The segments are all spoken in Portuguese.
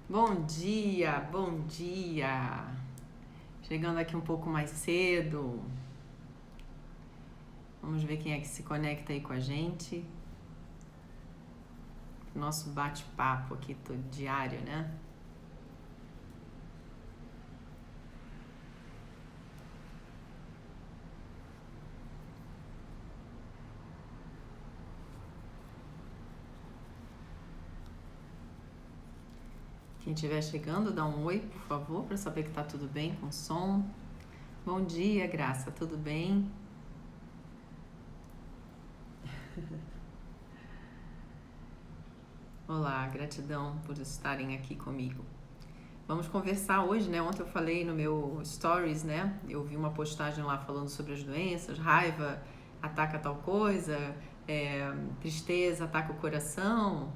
Bom dia, bom dia. Chegando aqui um pouco mais cedo. Vamos ver quem é que se conecta aí com a gente. Nosso bate-papo aqui todo diário, né? Quem estiver chegando, dá um oi, por favor, para saber que tá tudo bem com o som. Bom dia, Graça, tudo bem? Olá, gratidão por estarem aqui comigo. Vamos conversar hoje, né? Ontem eu falei no meu stories, né? Eu vi uma postagem lá falando sobre as doenças, raiva ataca tal coisa, tristeza ataca o coração,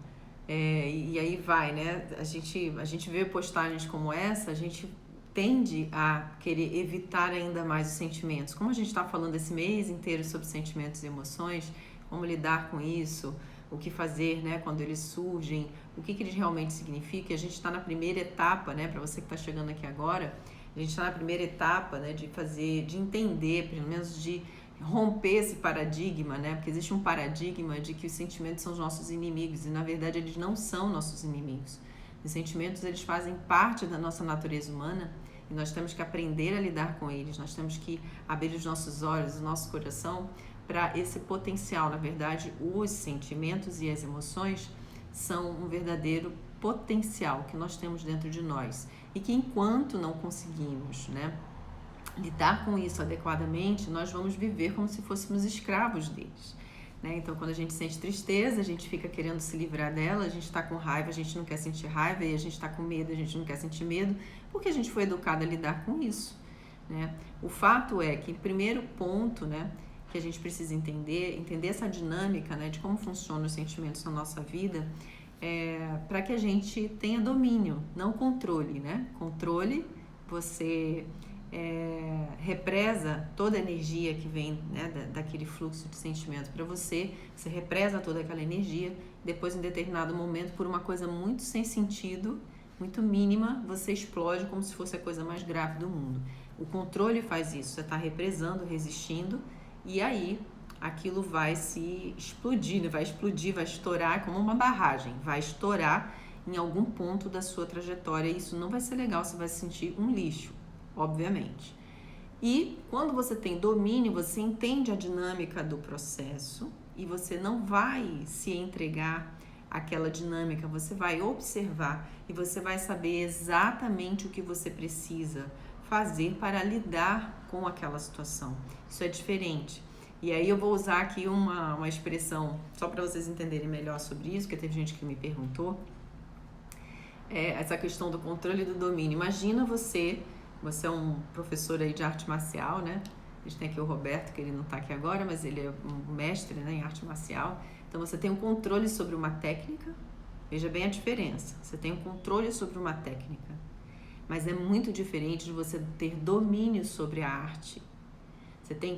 e aí vai, né? A gente vê postagens como essa, a gente tende a querer evitar ainda mais os sentimentos. Como a gente está falando esse mês inteiro sobre sentimentos e emoções, como lidar com isso, o que fazer, né, quando eles surgem, o que eles realmente significam. A gente está na primeira etapa, né, para você que está chegando aqui agora, a gente está na primeira etapa, né, de entender, pelo menos de romper esse paradigma, né, porque existe um paradigma de que os sentimentos são os nossos inimigos, e na verdade eles não são nossos inimigos. Os sentimentos, eles fazem parte da nossa natureza humana, e nós temos que aprender a lidar com eles, nós temos que abrir os nossos olhos, o nosso coração, para esse potencial. Na verdade, os sentimentos e as emoções são um verdadeiro potencial que nós temos dentro de nós, e que enquanto não conseguimos, né, lidar com isso adequadamente, nós vamos viver como se fôssemos escravos deles, né? Então, quando a gente sente tristeza, a gente fica querendo se livrar dela, a gente está com raiva, a gente não quer sentir raiva, e a gente está com medo, a gente não quer sentir medo, porque a gente foi educado a lidar com isso, né? O fato é que, primeiro ponto, né, que a gente precisa entender essa dinâmica, né, de como funcionam os sentimentos na nossa vida, para que a gente tenha domínio, não controle, né? Controle, você represa toda a energia que vem, né, daquele fluxo de sentimento para você represa toda aquela energia, depois em determinado momento, por uma coisa muito sem sentido, muito mínima, você explode como se fosse a coisa mais grave do mundo. O controle faz isso, você está represando, resistindo, e aí aquilo vai se explodir, vai estourar como uma barragem, vai estourar em algum ponto da sua trajetória, e isso não vai ser legal, você vai se sentir um lixo, obviamente. E quando você tem domínio, você entende a dinâmica do processo e você não vai se entregar àquela dinâmica, você vai observar e você vai saber exatamente o que você precisa fazer para lidar com aquela situação. Isso é diferente. E aí eu vou usar aqui uma expressão, só para vocês entenderem melhor sobre isso, porque teve gente que me perguntou, essa questão do controle e do domínio. Imagina você é um professor aí de arte marcial, né? A gente tem aqui o Roberto, que ele não está aqui agora, mas ele é um mestre, né, em arte marcial. Então você tem um controle sobre uma técnica, veja bem a diferença, você tem um controle sobre uma técnica, mas é muito diferente de você ter domínio sobre a arte.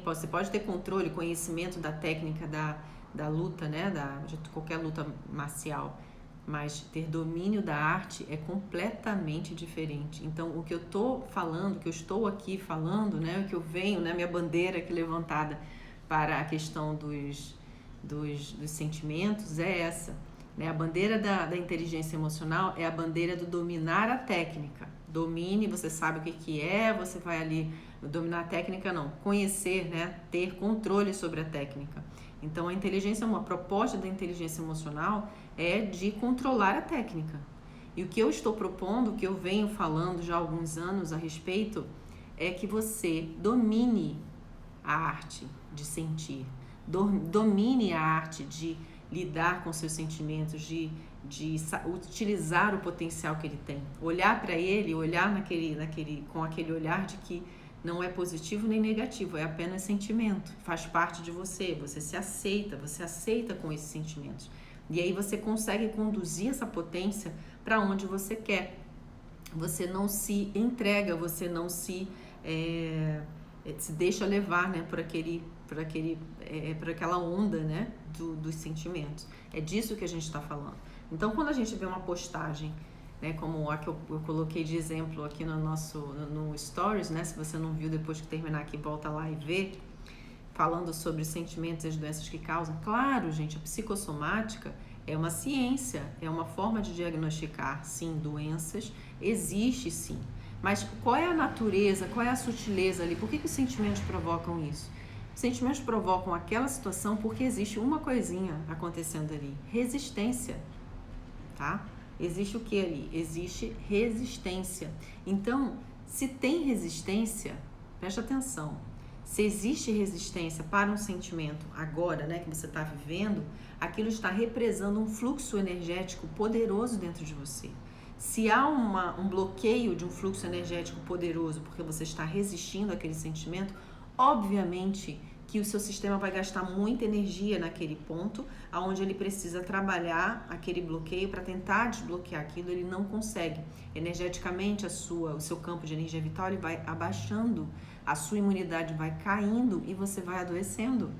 Você pode ter controle, conhecimento da técnica da luta, né, de qualquer luta marcial, mas ter domínio da arte é completamente diferente. Então, o que eu estou falando, o que eu estou aqui falando, né, o que eu venho, né, minha bandeira aqui levantada para a questão dos sentimentos é essa, né? A bandeira da inteligência emocional é a bandeira do dominar a técnica. Domine, você sabe o que é, você vai ali dominar a técnica, não, conhecer, né, ter controle sobre a técnica. Então, a proposta da inteligência emocional é de controlar a técnica. E o que eu estou propondo, o que eu venho falando já há alguns anos a respeito, é que você domine a arte de sentir, domine a arte de lidar com seus sentimentos, de utilizar o potencial que ele tem, olhar para ele, olhar com aquele olhar de que não é positivo nem negativo, é apenas sentimento, faz parte de você, você aceita com esses sentimentos. E aí você consegue conduzir essa potência para onde você quer. Você não se entrega, você não se deixa levar, né, por aquela onda, né, dos sentimentos. É disso que a gente está falando. Então, quando a gente vê uma postagem né? Como a que eu coloquei de exemplo aqui no Stories, né? Se você não viu, depois que terminar aqui, volta lá e vê, falando sobre os sentimentos e as doenças que causam. Claro, gente, a psicossomática é uma ciência, é uma forma de diagnosticar, sim, doenças, existe sim. Mas qual é a natureza, qual é a sutileza ali? Por que os sentimentos provocam isso? Os sentimentos provocam aquela situação porque existe uma coisinha acontecendo ali, resistência, tá? Existe o que ali? Existe resistência. Então, se tem resistência, preste atenção, se existe resistência para um sentimento agora, né, que você está vivendo, aquilo está represando um fluxo energético poderoso dentro de você. Se há um bloqueio de um fluxo energético poderoso porque você está resistindo àquele sentimento, obviamente que o seu sistema vai gastar muita energia naquele ponto, onde ele precisa trabalhar aquele bloqueio para tentar desbloquear aquilo, ele não consegue. Energeticamente, o seu campo de energia vital ele vai abaixando, a sua imunidade vai caindo e você vai adoecendo.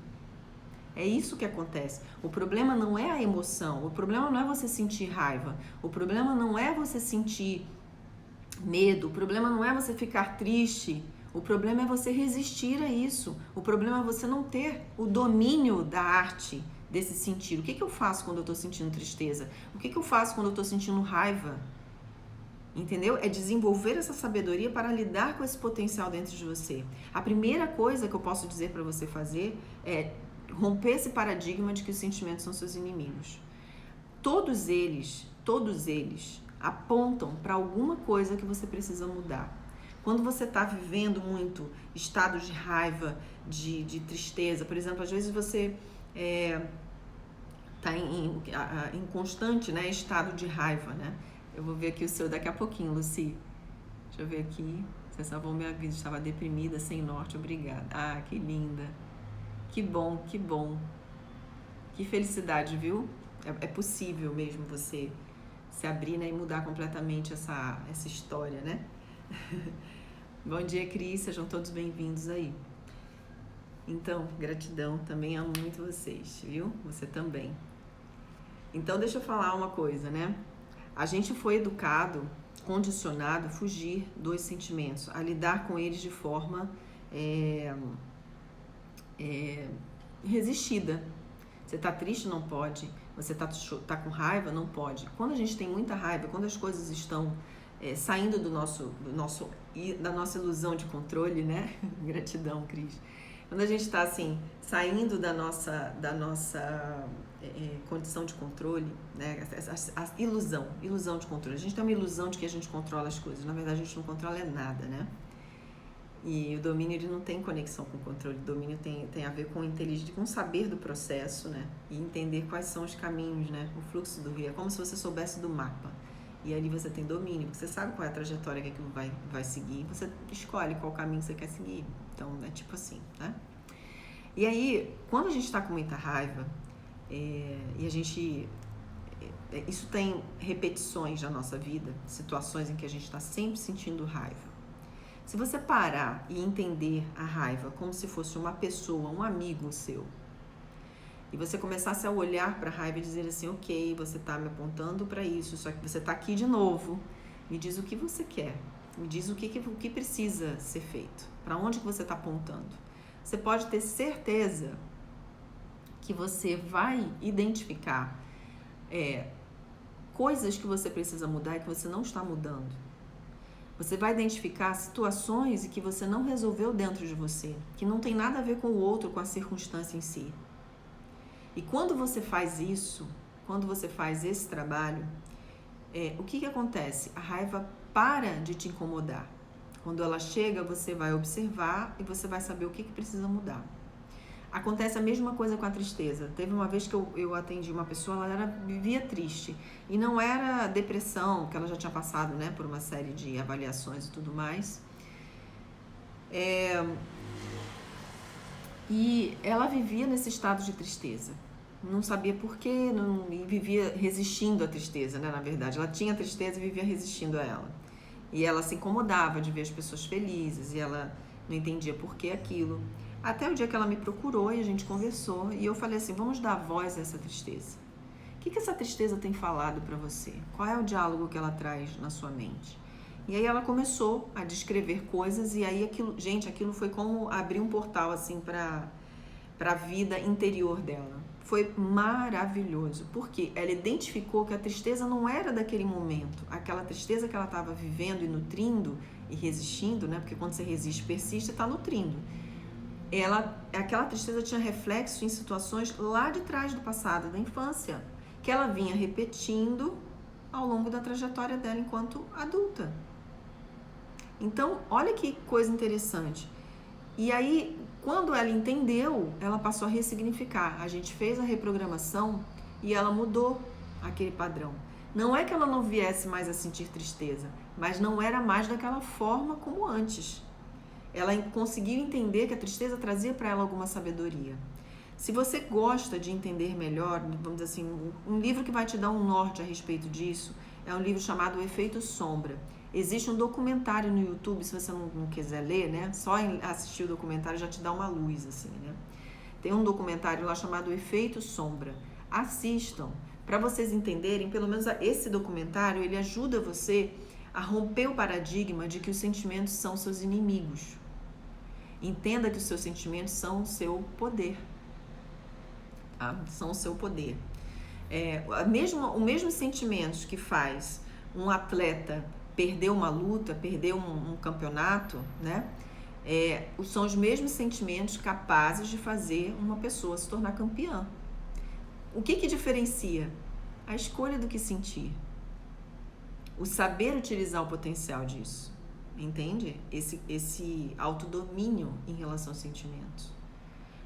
É isso que acontece. O problema não é a emoção, o problema não é você sentir raiva, o problema não é você sentir medo, o problema não é você ficar triste, o problema é você resistir a isso, o problema é você não ter o domínio da arte desse sentir. O que eu faço quando eu estou sentindo tristeza? O que eu faço quando eu estou sentindo raiva? Entendeu? É desenvolver essa sabedoria para lidar com esse potencial dentro de você. A primeira coisa que eu posso dizer para você fazer é romper esse paradigma de que os sentimentos são seus inimigos. Todos eles apontam para alguma coisa que você precisa mudar. Quando você está vivendo muito estados de raiva, de tristeza, por exemplo, às vezes você está em constante, né, estado de raiva, né? Eu vou ver aqui o seu daqui a pouquinho, Lucy. Deixa eu ver aqui. Você salvou minha vida, estava deprimida, sem norte, obrigada. Ah, que linda. Que bom, que bom. Que felicidade, viu? É possível mesmo você se abrir, né, e mudar completamente essa história, né? Bom dia, Cris. Sejam todos bem-vindos aí. Então, gratidão. Também amo muito vocês, viu? Você também. Então, deixa eu falar uma coisa, né? A gente foi educado, condicionado a fugir dos sentimentos, a lidar com eles de forma resistida. Você tá triste, não pode. Você tá com raiva, não pode. Quando a gente tem muita raiva, quando as coisas estão saindo da nossa ilusão de controle, né? Gratidão, Cris. Quando a gente está assim, saindo da nossa condição de controle, né? A ilusão de controle. A gente tem uma ilusão de que a gente controla as coisas. Na verdade, a gente não controla nada, né? E o domínio ele não tem conexão com o controle. O domínio tem a ver com inteligência, com saber do processo, né? E entender quais são os caminhos, né? O fluxo do rio. É como se você soubesse do mapa. E ali você tem domínio, porque você sabe qual é a trajetória que aquilo vai seguir. Você escolhe qual caminho você quer seguir. Então, é tipo assim, né? E aí, quando a gente está com muita raiva, e a gente... isso tem repetições na nossa vida, situações em que a gente está sempre sentindo raiva. Se você parar e entender a raiva como se fosse uma pessoa, um amigo seu, e você começasse a olhar para a raiva e dizer assim, ok, você está me apontando para isso, só que você está aqui de novo, me diz o que você quer, me diz o que precisa ser feito, para onde que você está apontando. Você pode ter certeza que você vai identificar coisas que você precisa mudar e que você não está mudando. Você vai identificar situações que você não resolveu dentro de você, que não tem nada a ver com o outro, com a circunstância em si. E quando você faz isso, quando você faz esse trabalho, o que acontece? A raiva para de te incomodar. Quando ela chega, você vai observar e você vai saber o que precisa mudar. Acontece a mesma coisa com a tristeza. Teve uma vez que eu atendi uma pessoa, ela vivia triste. E não era depressão, que ela já tinha passado, né, por uma série de avaliações e tudo mais. E ela vivia nesse estado de tristeza. Não sabia por quê, e vivia resistindo à tristeza, né, na verdade. Ela tinha tristeza e vivia resistindo a ela. E ela se incomodava de ver as pessoas felizes, e ela não entendia por que aquilo. Até o dia que ela me procurou e a gente conversou, e eu falei assim, vamos dar voz a essa tristeza. que essa tristeza tem falado para você? Qual é o diálogo que ela traz na sua mente? E aí ela começou a descrever coisas e aí aquilo foi como abrir um portal assim para a vida interior dela. Foi maravilhoso, porque ela identificou que a tristeza não era daquele momento, aquela tristeza que ela estava vivendo e nutrindo e resistindo, né? Porque quando você resiste, persiste, está nutrindo. Aquela tristeza tinha reflexo em situações lá de trás do passado, da infância, que ela vinha repetindo ao longo da trajetória dela enquanto adulta. Então, olha que coisa interessante. E aí, quando ela entendeu, ela passou a ressignificar. A gente fez a reprogramação e ela mudou aquele padrão. Não é que ela não viesse mais a sentir tristeza, mas não era mais daquela forma como antes. Ela conseguiu entender que a tristeza trazia para ela alguma sabedoria. Se você gosta de entender melhor, vamos dizer assim, um livro que vai te dar um norte a respeito disso é um livro chamado O Efeito Sombra. Existe um documentário no YouTube, se você não quiser ler, né? Só assistir o documentário já te dá uma luz, assim, né? Tem um documentário lá chamado O Efeito Sombra. Assistam, para vocês entenderem, pelo menos esse documentário, ele ajuda você a romper o paradigma de que os sentimentos são seus inimigos. Entenda que os seus sentimentos são o seu poder. Tá? São o seu poder. O mesmo sentimentos que faz um atleta perder uma luta, perder um campeonato, né? São os mesmos sentimentos capazes de fazer uma pessoa se tornar campeã. O que diferencia? A escolha do que sentir. O saber utilizar o potencial disso. Entende? Esse autodomínio em relação aos sentimentos.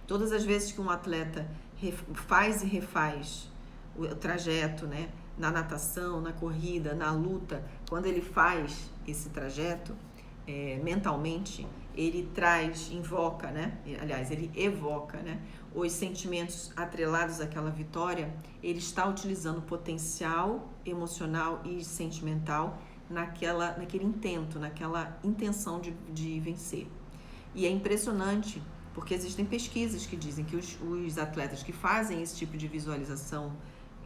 Todas as vezes que um atleta faz e refaz o trajeto, né? Na natação, na corrida, na luta, quando ele faz esse trajeto, mentalmente, ele invoca, né? Aliás, ele evoca, né? Os sentimentos atrelados àquela vitória, ele está utilizando o potencial emocional e sentimental naquele intento, naquela intenção de vencer. E é impressionante, porque existem pesquisas que dizem que os atletas que fazem esse tipo de visualização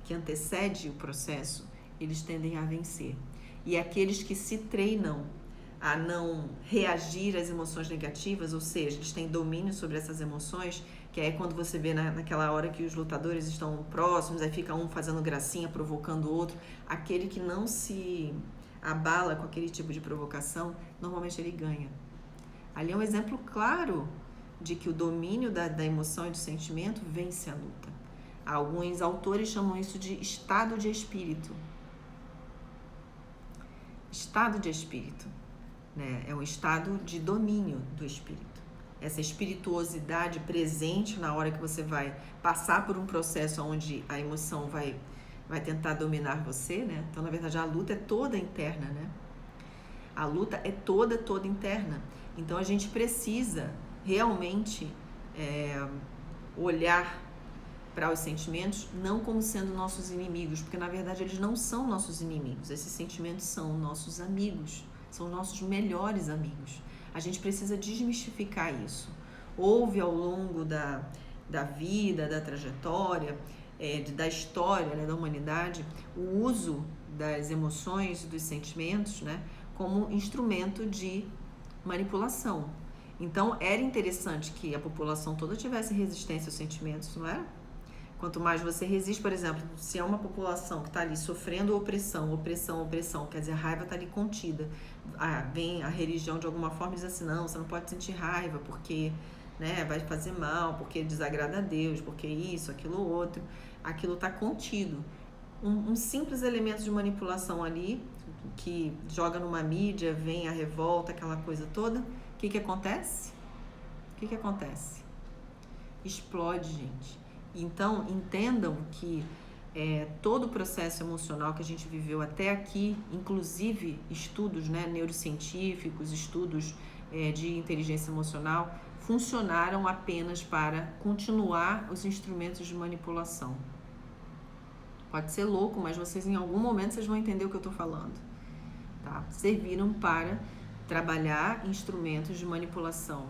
que antecede o processo, eles tendem a vencer. E aqueles que se treinam a não reagir às emoções negativas, ou seja, eles têm domínio sobre essas emoções, que é quando você vê naquela hora que os lutadores estão próximos, aí fica um fazendo gracinha, provocando o outro, aquele que não se abala com aquele tipo de provocação, normalmente ele ganha. Ali é um exemplo claro de que o domínio da emoção e do sentimento vence a luta. Alguns autores chamam isso de estado de espírito. Estado de espírito, né? É um estado de domínio do espírito. Essa espirituosidade presente na hora que você vai passar por um processo onde a emoção vai tentar dominar você, né? Então, na verdade, a luta é toda interna, né? A luta é toda interna. Então, a gente precisa realmente olhar para os sentimentos não como sendo nossos inimigos, porque na verdade eles não são nossos inimigos, esses sentimentos são nossos amigos, são nossos melhores amigos. A gente precisa desmistificar isso. Houve ao longo da vida, da trajetória, da história, né, da humanidade, o uso das emoções, dos sentimentos, né, como instrumento de manipulação. Então era interessante que a população toda tivesse resistência aos sentimentos, não é? Quanto mais você resiste, por exemplo, se é uma população que está ali sofrendo opressão, quer dizer, a raiva está ali contida. Vem a religião de alguma forma e diz assim, não, você não pode sentir raiva porque, né, vai fazer mal, porque desagrada a Deus, porque isso, aquilo, outro. Aquilo está contido. Um simples elemento de manipulação ali, que joga numa mídia, vem a revolta, aquela coisa toda, o que acontece? O que acontece? Explode, gente. Então, entendam que todo o processo emocional que a gente viveu até aqui, inclusive estudos, né, neurocientíficos, estudos de inteligência emocional, funcionaram apenas para continuar os instrumentos de manipulação. Pode ser louco, mas vocês em algum momento vocês vão entender o que eu estou falando. Tá? Serviram para trabalhar instrumentos de manipulação.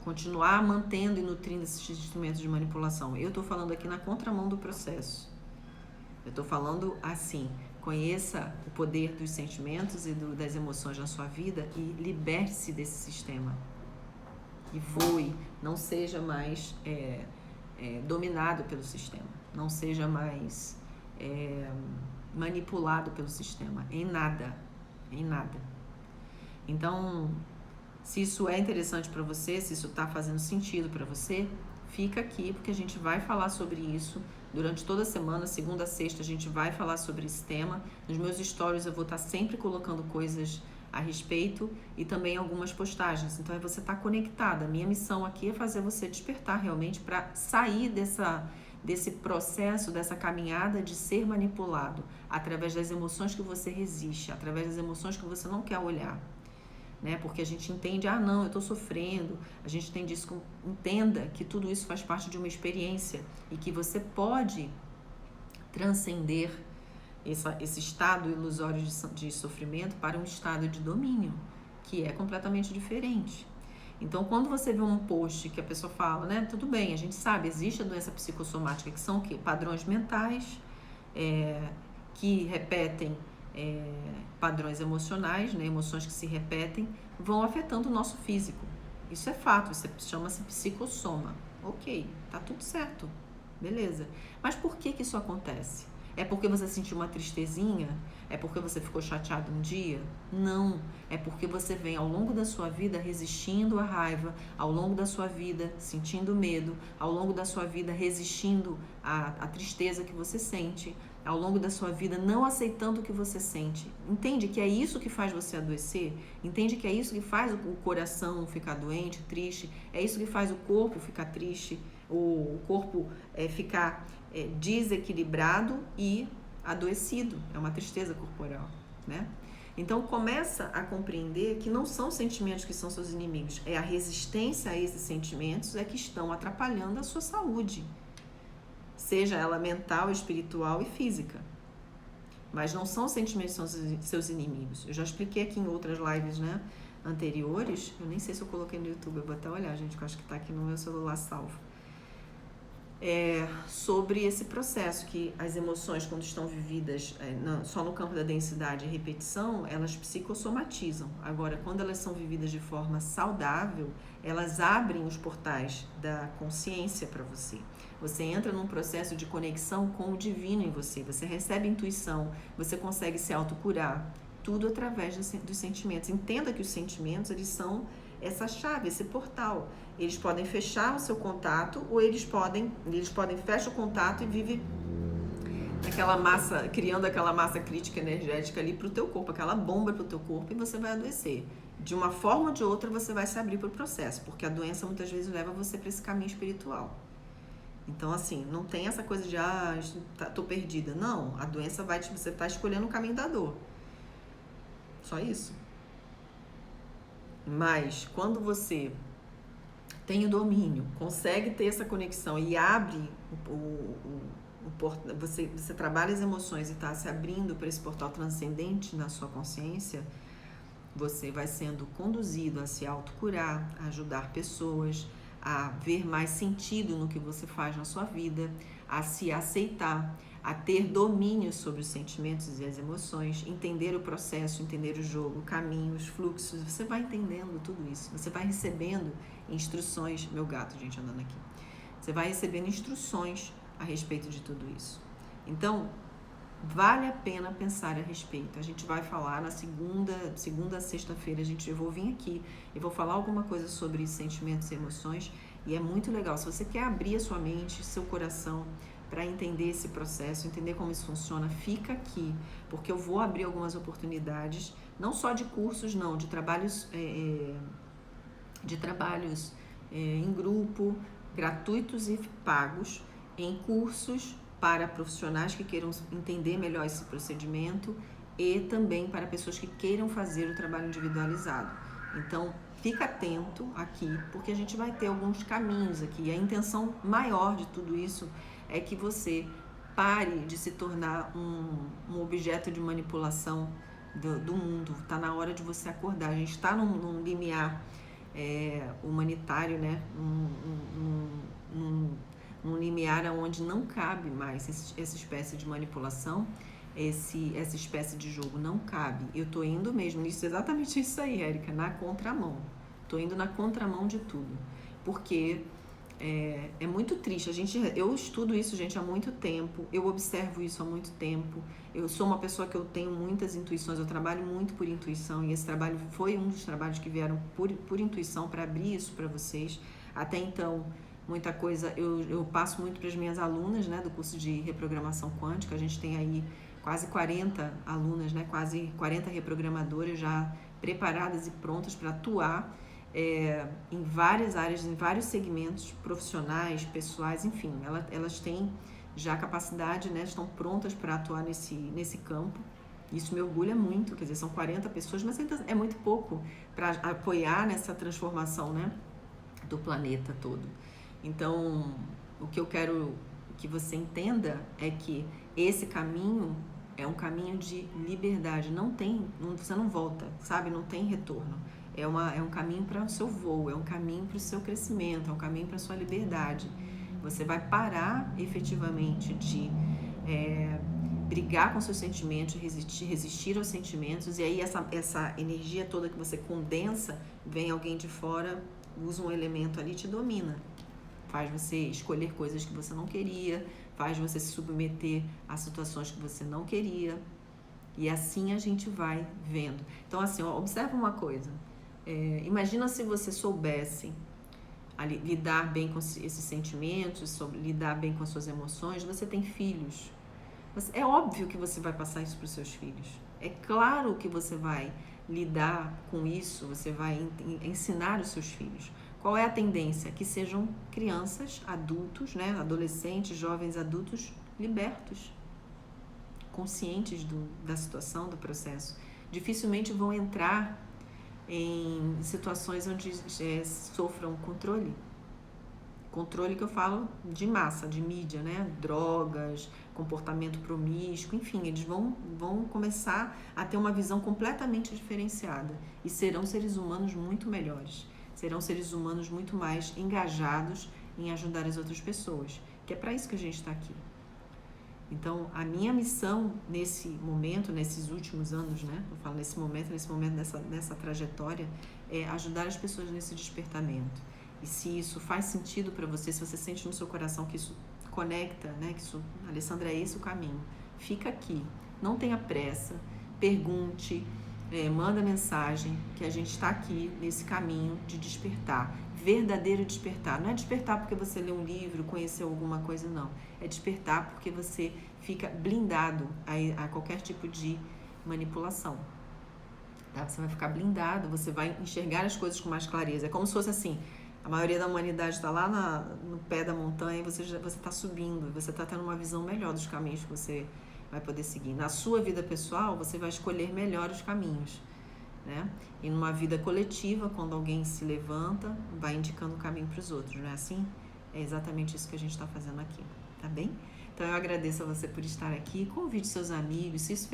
Continuar mantendo e nutrindo esses instrumentos de manipulação. Eu estou falando aqui na contramão do processo. Eu estou falando assim, conheça o poder dos sentimentos e das emoções na sua vida e liberte-se desse sistema. E voe, não seja mais dominado pelo sistema, não seja mais manipulado pelo sistema, em nada. Então, se isso é interessante para você, se isso está fazendo sentido para você, fica aqui, porque a gente vai falar sobre isso durante toda a semana, segunda a sexta, a gente vai falar sobre esse tema. Nos meus stories eu vou estar sempre colocando coisas a respeito e também algumas postagens. Então, você está conectada. A minha missão aqui é fazer você despertar realmente para sair desse processo, dessa caminhada de ser manipulado através das emoções que você resiste, através das emoções que você não quer olhar. Né? Porque a gente entende, não, eu estou sofrendo, a gente entende isso, entenda que tudo isso faz parte de uma experiência e que você pode transcender esse estado ilusório de sofrimento para um estado de domínio, que é completamente diferente. Então, quando você vê um post que a pessoa fala, né, tudo bem, a gente sabe, existe a doença psicossomática, que são o quê? Padrões mentais, que repetem padrões emocionais, né, emoções que se repetem, vão afetando o nosso físico. Isso é fato, isso chama-se psicossoma. Ok, tá tudo certo, beleza. Mas por que isso acontece? É porque você sentiu uma tristezinha? É porque você ficou chateado um dia? Não, é porque você vem ao longo da sua vida resistindo à raiva, ao longo da sua vida sentindo medo, ao longo da sua vida resistindo à tristeza que você sente, ao longo da sua vida não aceitando o que você sente. Entende que é isso que faz você adoecer? Entende que é isso que faz o coração ficar doente, triste? É isso que faz o corpo ficar triste? O corpo ficar desequilibrado e adoecido? É uma tristeza corporal, né? Então começa a compreender que não são sentimentos que são seus inimigos, é a resistência a esses sentimentos que estão atrapalhando a sua saúde, seja ela mental, espiritual e física. Mas não são sentimentos que são seus inimigos. Eu já expliquei aqui em outras lives, né, anteriores, eu nem sei se eu coloquei no YouTube, eu vou até olhar, gente, que eu acho que está aqui no meu celular salvo. Sobre esse processo que as emoções, quando estão vividas só no campo da densidade e repetição, elas psicossomatizam. Agora, quando elas são vividas de forma saudável, elas abrem os portais da consciência para você. Você entra num processo de conexão com o divino em você, você recebe intuição, você consegue se autocurar, tudo através dos sentimentos. Entenda que os sentimentos, eles são essa chave, esse portal. Eles podem fechar o seu contato ou eles podem fechar o contato e vive aquela massa, criando aquela massa crítica energética ali para o teu corpo, aquela bomba para o teu corpo, e você vai adoecer. De uma forma ou de outra você vai se abrir para o processo, porque a doença muitas vezes leva você para esse caminho espiritual. Então, assim, não tem essa coisa de, tô perdida. Não, a doença você tá escolhendo o caminho da dor. Só isso. Mas, quando você tem o domínio, consegue ter essa conexão e abre você trabalha as emoções e está se abrindo para esse portal transcendente na sua consciência, você vai sendo conduzido a se autocurar, a ajudar pessoas, a ver mais sentido no que você faz na sua vida, a se aceitar, a ter domínio sobre os sentimentos e as emoções, entender o processo, entender o jogo, caminhos, fluxos. Você vai entendendo tudo isso, você vai recebendo instruções. Meu gato, gente, andando aqui. Você vai recebendo instruções a respeito de tudo isso. Então, vale a pena pensar a respeito. A gente vai falar na segunda a sexta-feira, eu vou vir aqui e vou falar alguma coisa sobre sentimentos e emoções, e é muito legal. Se você quer abrir a sua mente, seu coração, para entender esse processo, entender como isso funciona, fica aqui, porque eu vou abrir algumas oportunidades, não só de cursos, não, de trabalhos em grupo, gratuitos e pagos, em cursos para profissionais que queiram entender melhor esse procedimento e também para pessoas que queiram fazer o trabalho individualizado. Então, fica atento aqui, porque a gente vai ter alguns caminhos aqui. E a intenção maior de tudo isso é que você pare de se tornar um objeto de manipulação do mundo. Está na hora de você acordar. A gente está num limiar humanitário, né? num limiar onde não cabe mais essa espécie de manipulação, essa espécie de jogo não cabe. Eu tô indo mesmo nisso, exatamente isso aí, Érica, na contramão. Tô indo na contramão de tudo. Porque é muito triste. Eu estudo isso, gente, há muito tempo. Eu observo isso há muito tempo. Eu sou uma pessoa que eu tenho muitas intuições. Eu trabalho muito por intuição. E esse trabalho foi um dos trabalhos que vieram por intuição para abrir isso para vocês. Até então, muita coisa eu passo muito para as minhas alunas, né, do curso de reprogramação quântica. A gente tem aí quase 40 alunas, né, quase 40 reprogramadoras já preparadas e prontas para atuar em várias áreas, em vários segmentos profissionais, pessoais, enfim, elas têm já capacidade, né, estão prontas para atuar nesse campo. Isso me orgulha muito, quer dizer, são 40 pessoas, mas ainda é muito pouco para apoiar nessa transformação, né, do planeta todo. Então, o que eu quero que você entenda é que esse caminho é um caminho de liberdade, você não volta, sabe, não tem retorno. É um caminho para o seu voo, é um caminho para o seu crescimento, é um caminho para a sua liberdade. Você vai parar efetivamente de brigar com seus sentimentos, resistir aos sentimentos, e aí essa energia toda que você condensa, vem alguém de fora, usa um elemento ali e te domina. Faz você escolher coisas que você não queria, faz você se submeter a situações que você não queria. E assim a gente vai vendo. Então, assim, observa uma coisa. Imagina se você soubesse lidar bem com esses sentimentos, lidar bem com as suas emoções. Você tem filhos. É óbvio que você vai passar isso para os seus filhos. É claro que você vai lidar com isso, você vai ensinar os seus filhos. Qual é a tendência? Que sejam crianças, adultos, né? Adolescentes, jovens adultos libertos, conscientes da situação, do processo. Dificilmente vão entrar em situações onde sofram controle. Controle que eu falo de massa, de mídia, né? Drogas, comportamento promíscuo, enfim, eles vão começar a ter uma visão completamente diferenciada e serão seres humanos muito melhores. Serão seres humanos muito mais engajados em ajudar as outras pessoas, que é para isso que a gente está aqui. Então, a minha missão nesse momento, nesses últimos anos, né? Eu falo nesse momento nessa trajetória, é ajudar as pessoas nesse despertamento. E se isso faz sentido para você, se você sente no seu coração que isso conecta, né? Que isso, Alessandra, é esse o caminho. Fica aqui, não tenha pressa, pergunte, manda mensagem, que a gente está aqui nesse caminho de despertar. Verdadeiro despertar. Não é despertar porque você lê um livro, conheceu alguma coisa, não. É despertar porque você fica blindado a qualquer tipo de manipulação. Tá? Você vai ficar blindado, você vai enxergar as coisas com mais clareza. É como se fosse assim, a maioria da humanidade está lá no pé da montanha e você está subindo, você está tendo uma visão melhor dos caminhos que você vai poder seguir. Na sua vida pessoal, você vai escolher melhor os caminhos. Né? E numa vida coletiva, quando alguém se levanta, vai indicando o caminho para os outros, não é assim? É exatamente isso que a gente está fazendo aqui, tá bem? Então eu agradeço a você por estar aqui, convide seus amigos, se isso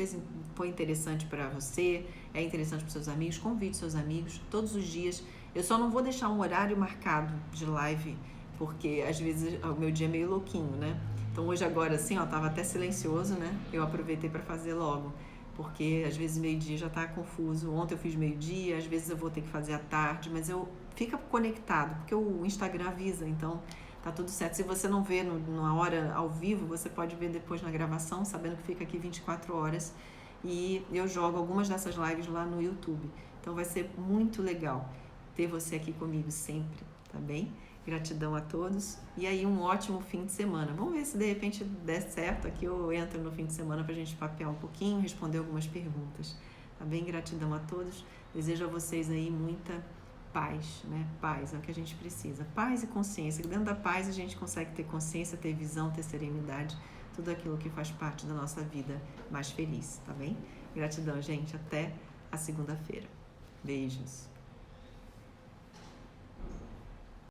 foi interessante para você, é interessante para seus amigos, convide seus amigos todos os dias. Eu só não vou deixar um horário marcado de live, porque às vezes o meu dia é meio louquinho, né? Então hoje agora assim, tava até silencioso, né? Eu aproveitei para fazer logo. Porque às vezes meio-dia já está confuso. Ontem eu fiz meio-dia, às vezes eu vou ter que fazer à tarde, mas fica conectado, porque o Instagram avisa, então tá tudo certo. Se você não vê na hora ao vivo, você pode ver depois na gravação, sabendo que fica aqui 24 horas. E eu jogo algumas dessas lives lá no YouTube. Então vai ser muito legal ter você aqui comigo sempre, tá bem? Gratidão a todos. E aí um ótimo fim de semana. Vamos ver se de repente der certo aqui, eu entro no fim de semana pra gente papear um pouquinho, responder algumas perguntas. Tá bem? Gratidão a todos. Desejo a vocês aí muita paz, né? Paz é o que a gente precisa. Paz e consciência. Dentro da paz a gente consegue ter consciência, ter visão, ter serenidade. Tudo aquilo que faz parte da nossa vida mais feliz, tá bem? Gratidão, gente. Até a segunda-feira. Beijos.